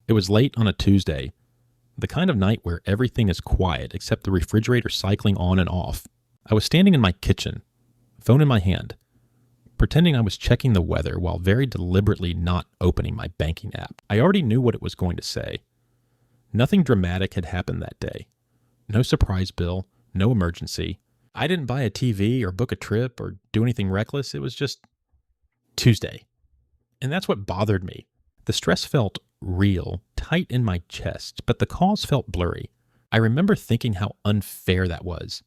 It was late on a Tuesday, the kind of night where everything is quiet except the refrigerator cycling on and off. I was standing in my kitchen, phone in my hand, pretending I was checking the weather while very deliberately not opening my banking app. I already knew what it was going to say. Nothing dramatic had happened that day. No surprise bill, no emergency. I didn't buy a TV or book a trip or do anything reckless. It was just Tuesday. And that's what bothered me. The stress felt real, tight in my chest, but the cause felt blurry. I remember thinking how unfair that was.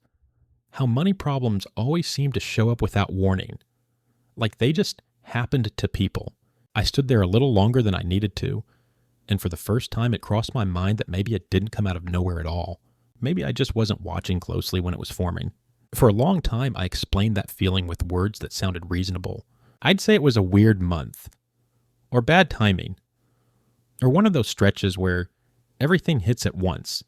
How money problems always seemed to show up without warning. Like they just happened to people. I stood there a little longer than I needed to, and for the first time it crossed my mind that maybe it didn't come out of nowhere at all. Maybe I just wasn't watching closely when it was forming. For a long time, I explained that feeling with words that sounded reasonable. I'd say it was a weird month, or bad timing, or one of those stretches where everything hits at once.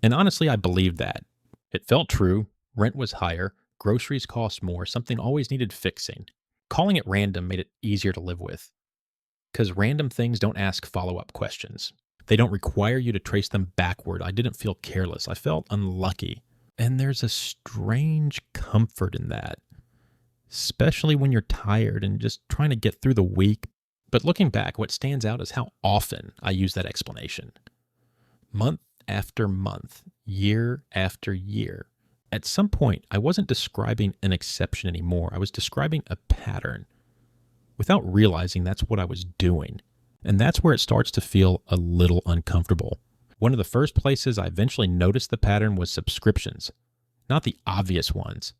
And honestly, I believed that. It felt true. Rent was higher. Groceries cost more. Something always needed fixing. Calling it random made it easier to live with. Because random things don't ask follow-up questions. They don't require you to trace them backward. I didn't feel careless. I felt unlucky. And there's a strange comfort in that, especially when you're tired and just trying to get through the week. But looking back, what stands out is how often I use that explanation. Month after month, year after year. At some point, I wasn't describing an exception anymore. I was describing a pattern without realizing that's what I was doing. And that's where it starts to feel a little uncomfortable. One of the first places I eventually noticed the pattern was subscriptions. Not the obvious ones,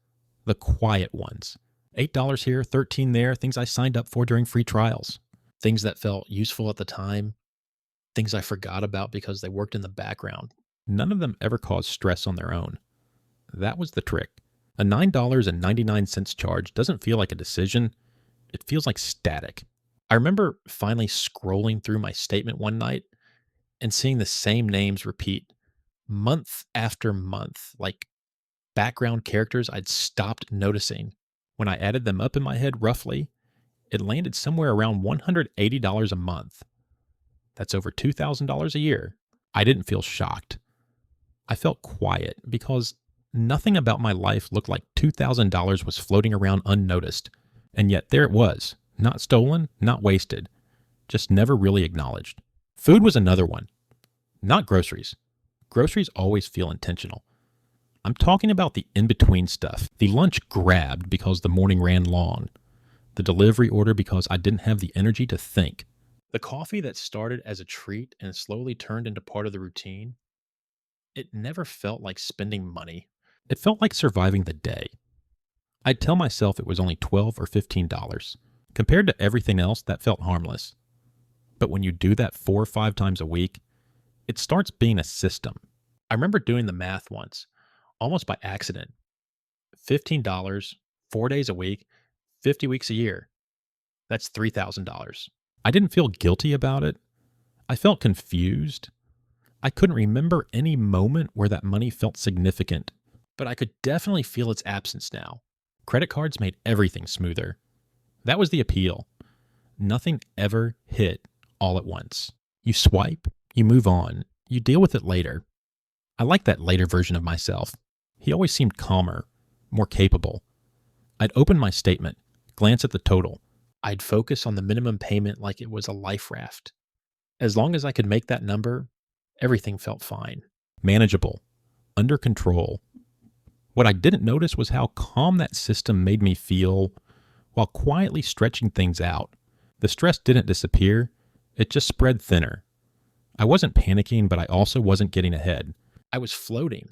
the quiet ones. $8 here, $13 there, things I signed up for during free trials. Things that felt useful at the time, things I forgot about because they worked in the background. None of them ever caused stress on their own. That was the trick. A $9.99 charge doesn't feel like a decision. It feels like static. I remember finally scrolling through my statement one night and seeing the same names repeat month after month, like background characters I'd stopped noticing. When I added them up in my head roughly, it landed somewhere around $180 a month. That's over $2,000 a year. I didn't feel shocked. I felt quiet because nothing about my life looked like $2,000 was floating around unnoticed. And yet there it was, not stolen, not wasted, just never really acknowledged. Food was another one. Not groceries. Groceries always feel intentional. I'm talking about the in-between stuff. The lunch grabbed because the morning ran long. The delivery order because I didn't have the energy to think. The coffee that started as a treat and slowly turned into part of the routine. It never felt like spending money. It felt like surviving the day. I'd tell myself it was only $12 or $15. Compared to everything else, that felt harmless. But when you do that 4 or 5 times a week, it starts being a system. I remember doing the math once, almost by accident. $15, 4 days a week, 50 weeks a year. That's $3,000. I didn't feel guilty about it. I felt confused. I couldn't remember any moment where that money felt significant, but I could definitely feel its absence now. Credit cards made everything smoother. That was the appeal. Nothing ever hit all at once. You swipe, you move on, you deal with it later. I like that later version of myself. He always seemed calmer, more capable. I'd open my statement, glance at the total. I'd focus on the minimum payment like it was a life raft. As long as I could make that number, everything felt fine. Manageable. Under control. What I didn't notice was how calm that system made me feel while quietly stretching things out. The stress didn't disappear. It just spread thinner. I wasn't panicking, but I also wasn't getting ahead. I was floating.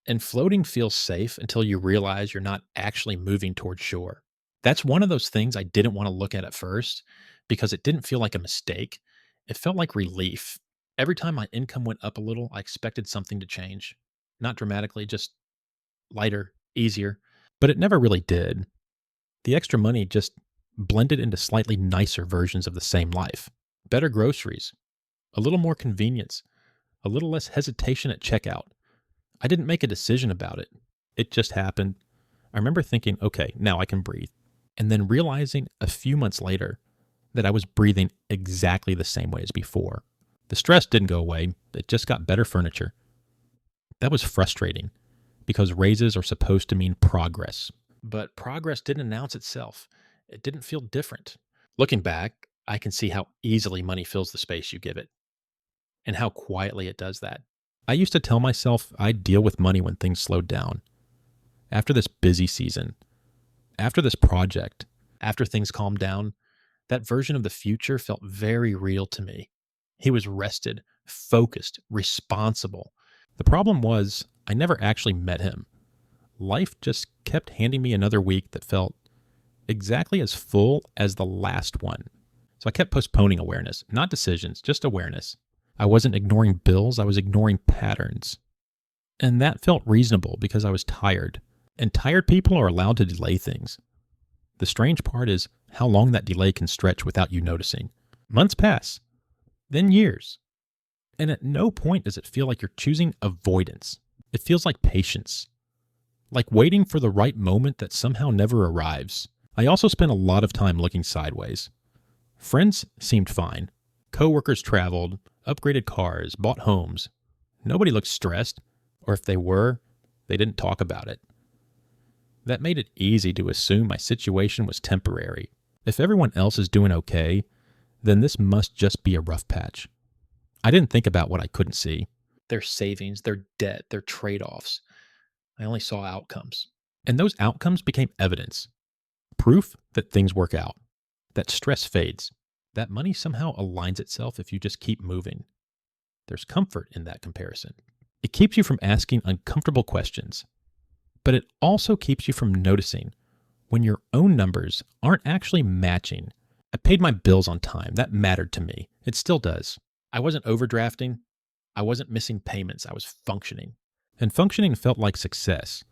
And floating feels safe until you realize you're not actually moving towards shore. That's one of those things I didn't want to look at first because it didn't feel like a mistake. It felt like relief. Every time my income went up a little, I expected something to change. Not dramatically, just lighter, easier. But it never really did. The extra money just blended into slightly nicer versions of the same life. Better groceries, a little more convenience, a little less hesitation at checkout. I didn't make a decision about it. It just happened. I remember thinking, okay, now I can breathe. And then realizing a few months later, that I was breathing exactly the same way as before. The stress didn't go away, it just got better furniture. That was frustrating because raises are supposed to mean progress. But progress didn't announce itself. It didn't feel different. Looking back, I can see how easily money fills the space you give it and how quietly it does that. I used to tell myself I'd deal with money when things slowed down. After this busy season, after this project, after things calmed down, that version of the future felt very real to me. He was rested, focused, responsible. The problem was, I never actually met him. Life just kept handing me another week that felt exactly as full as the last one. So I kept postponing awareness, not decisions, just awareness. I wasn't ignoring bills, I was ignoring patterns. And that felt reasonable because I was tired. And tired people are allowed to delay things. The strange part is how long that delay can stretch without you noticing. Months pass, then years. And at no point does it feel like you're choosing avoidance. It feels like patience. Like waiting for the right moment that somehow never arrives. I also spent a lot of time looking sideways. Friends seemed fine. Coworkers traveled, upgraded cars, bought homes. Nobody looked stressed, or if they were, they didn't talk about it. That made it easy to assume my situation was temporary. If everyone else is doing okay, then this must just be a rough patch. I didn't think about what I couldn't see. Their savings, their debt, their trade-offs. I only saw outcomes. And those outcomes became evidence. Proof that things work out. That stress fades. That money somehow aligns itself if you just keep moving. There's comfort in that comparison. It keeps you from asking uncomfortable questions. But it also keeps you from noticing when your own numbers aren't actually matching. I paid my bills on time. That mattered to me. It still does. I wasn't overdrafting. I wasn't missing payments. I was functioning. And functioning felt like success,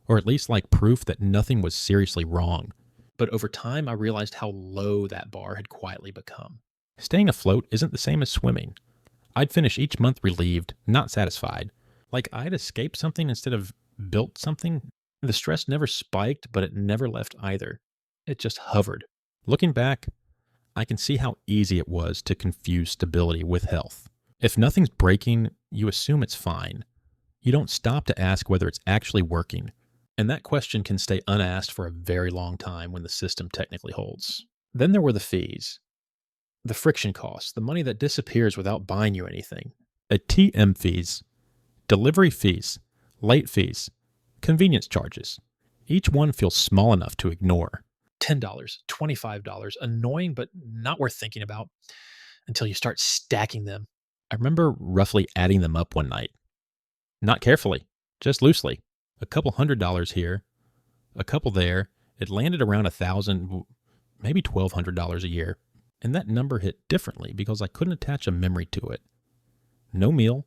or at least like proof that nothing was seriously wrong. But over time, I realized how low that bar had quietly become. Staying afloat isn't the same as swimming. I'd finish each month relieved, not satisfied. Like I'd escaped something instead of built something. The stress never spiked, but it never left either. It just hovered. Looking back, I can see how easy it was to confuse stability with health. If nothing's breaking, you assume it's fine. You don't stop to ask whether it's actually working. And that question can stay unasked for a very long time when the system technically holds. Then there were the fees. The friction costs, the money that disappears without buying you anything. ATM fees, delivery fees, late fees, convenience charges. Each one feels small enough to ignore. $10, $25, annoying but not worth thinking about until you start stacking them. I remember roughly adding them up one night. Not carefully, just loosely. A couple $100 here, a couple there. It landed around $1,000, maybe $1,200 a year. And that number hit differently because I couldn't attach a memory to it. No meal,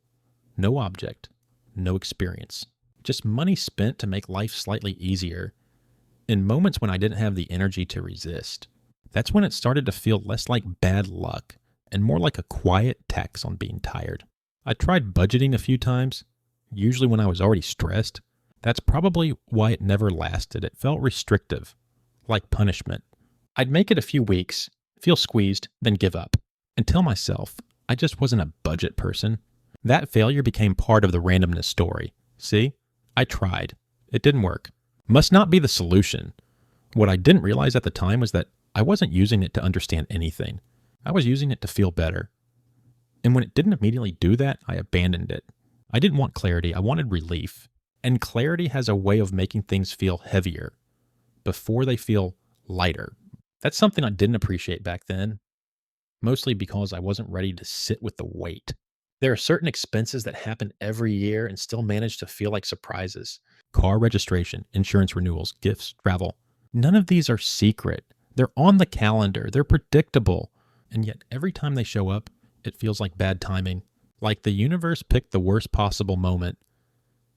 no object, no experience. Just money spent to make life slightly easier in moments when I didn't have the energy to resist. That's when it started to feel less like bad luck and more like a quiet tax on being tired. I tried budgeting a few times, usually when I was already stressed. That's probably why it never lasted. It felt restrictive, like punishment. I'd make it a few weeks, feel squeezed, then give up, and tell myself I just wasn't a budget person. That failure became part of the randomness story. See? I tried. It didn't work. Must not be the solution. What I didn't realize at the time was that I wasn't using it to understand anything. I was using it to feel better. And when it didn't immediately do that, I abandoned it. I didn't want clarity. I wanted relief. And clarity has a way of making things feel heavier before they feel lighter. That's something I didn't appreciate back then, mostly because I wasn't ready to sit with the weight. There are certain expenses that happen every year and still manage to feel like surprises. Car registration, insurance renewals, gifts, travel. None of these are secret. They're on the calendar. They're predictable. And yet every time they show up, it feels like bad timing. Like the universe picked the worst possible moment.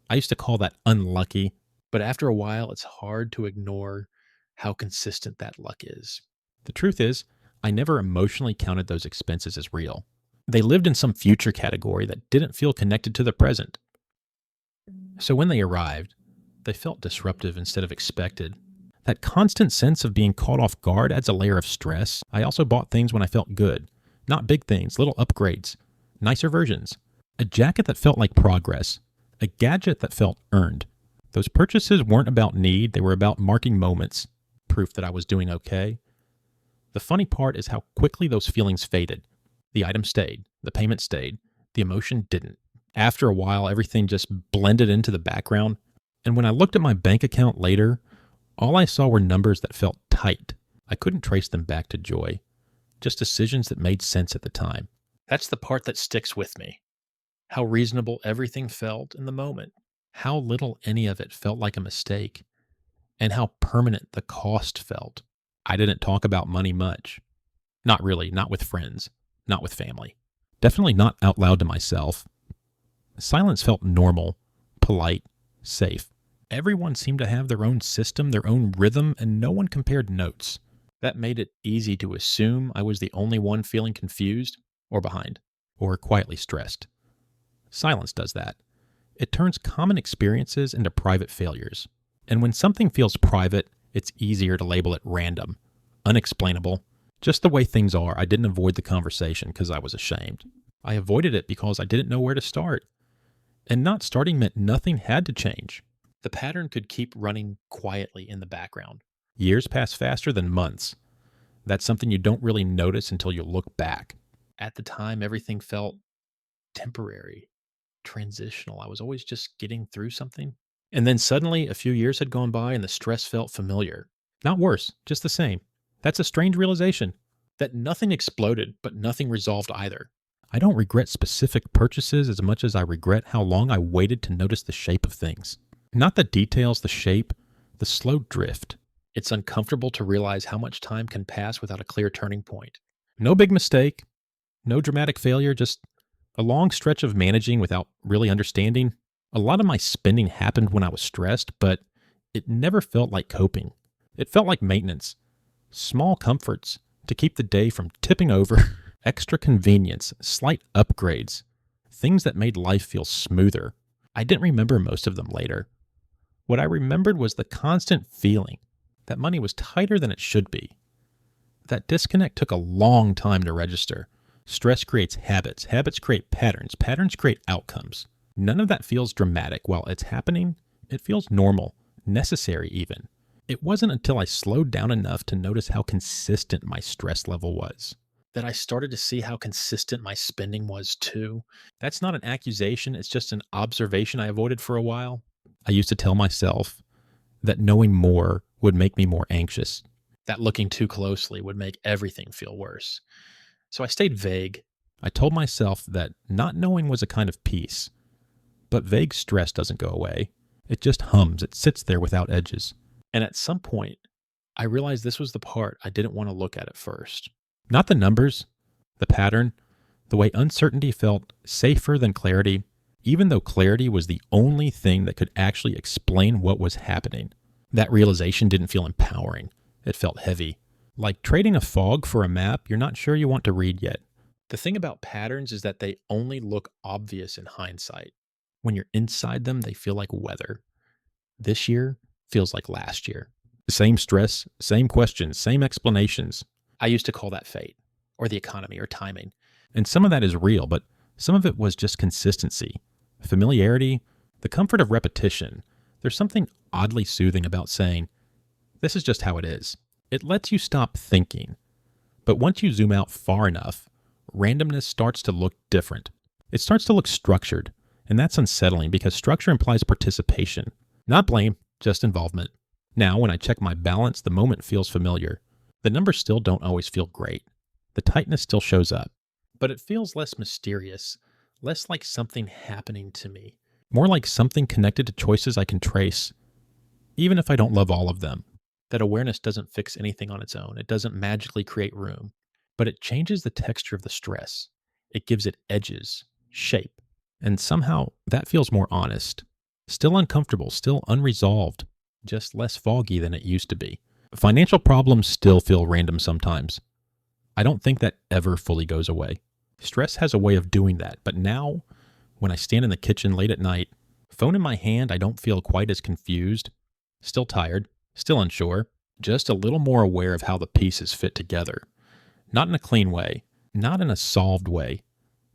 I used to call that unlucky, but after a while, it's hard to ignore how consistent that luck is. The truth is, I never emotionally counted those expenses as real. They lived in some future category that didn't feel connected to the present. So when they arrived, they felt disruptive instead of expected. That constant sense of being caught off guard adds a layer of stress. I also bought things when I felt good. Not big things, little upgrades, nicer versions. A jacket that felt like progress. A gadget that felt earned. Those purchases weren't about need, they were about marking moments. Proof that I was doing okay. The funny part is how quickly those feelings faded. The item stayed, the payment stayed, the emotion didn't. After a while, everything just blended into the background. And when I looked at my bank account later, all I saw were numbers that felt tight. I couldn't trace them back to joy. Just decisions that made sense at the time. That's the part that sticks with me. How reasonable everything felt in the moment. How little any of it felt like a mistake. And how permanent the cost felt. I didn't talk about money much. Not really, not with friends, not with family. Definitely not out loud to myself. Silence felt normal, polite, safe. Everyone seemed to have their own system, their own rhythm, and no one compared notes. That made it easy to assume I was the only one feeling confused, or behind, or quietly stressed. Silence does that. It turns common experiences into private failures. And when something feels private, it's easier to label it random, unexplainable, just the way things are. I didn't avoid the conversation because I was ashamed. I avoided it because I didn't know where to start. And not starting meant nothing had to change. The pattern could keep running quietly in the background. Years pass faster than months. That's something you don't really notice until you look back. At the time, everything felt temporary, transitional. I was always just getting through something. And then suddenly, a few years had gone by and the stress felt familiar. Not worse, just the same. That's a strange realization. That nothing exploded, but nothing resolved either. I don't regret specific purchases as much as I regret how long I waited to notice the shape of things. Not the details, the shape, the slow drift. It's uncomfortable to realize how much time can pass without a clear turning point. No big mistake, no dramatic failure, just a long stretch of managing without really understanding. A lot of my spending happened when I was stressed, but it never felt like coping. It felt like maintenance. Small comforts to keep the day from tipping over, extra convenience, slight upgrades, things that made life feel smoother. I didn't remember most of them later. What I remembered was the constant feeling that money was tighter than it should be. That disconnect took a long time to register. Stress creates habits. Habits create patterns. Patterns create outcomes. None of that feels dramatic. While it's happening, it feels normal, necessary even. It wasn't until I slowed down enough to notice how consistent my stress level was that I started to see how consistent my spending was too. That's not an accusation, it's just an observation I avoided for a while. I used to tell myself that knowing more would make me more anxious, that looking too closely would make everything feel worse. So I stayed vague. I told myself that not knowing was a kind of peace. But vague stress doesn't go away. It just hums. It sits there without edges. And at some point, I realized this was the part I didn't want to look at first. Not the numbers, the pattern, the way uncertainty felt safer than clarity, even though clarity was the only thing that could actually explain what was happening. That realization didn't feel empowering. It felt heavy. Like trading a fog for a map you're not sure you want to read yet. The thing about patterns is that they only look obvious in hindsight. When you're inside them, they feel like weather. This year feels like last year. The same stress, same questions, same explanations. I used to call that fate, or the economy, or timing. And some of that is real, but some of it was just consistency, familiarity, the comfort of repetition. There's something oddly soothing about saying, this is just how it is. It lets you stop thinking. But once you zoom out far enough, randomness starts to look different. It starts to look structured. And that's unsettling because structure implies participation. Not blame, just involvement. Now, when I check my balance, the moment feels familiar. The numbers still don't always feel great. The tightness still shows up. But it feels less mysterious, less like something happening to me. More like something connected to choices I can trace, even if I don't love all of them. That awareness doesn't fix anything on its own. It doesn't magically create room. But it changes the texture of the stress. It gives it edges, shape. And somehow that feels more honest. Still uncomfortable, still unresolved, just less foggy than it used to be. Financial problems still feel random sometimes. I don't think that ever fully goes away. Stress has a way of doing that, but now, when I stand in the kitchen late at night, phone in my hand, I don't feel quite as confused. Still tired, Still unsure, just a little more aware of how the pieces fit together. Not in a clean way, not in a solved way,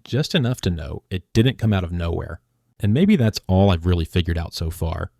just enough to know it didn't come out of nowhere. And maybe that's all I've really figured out so far.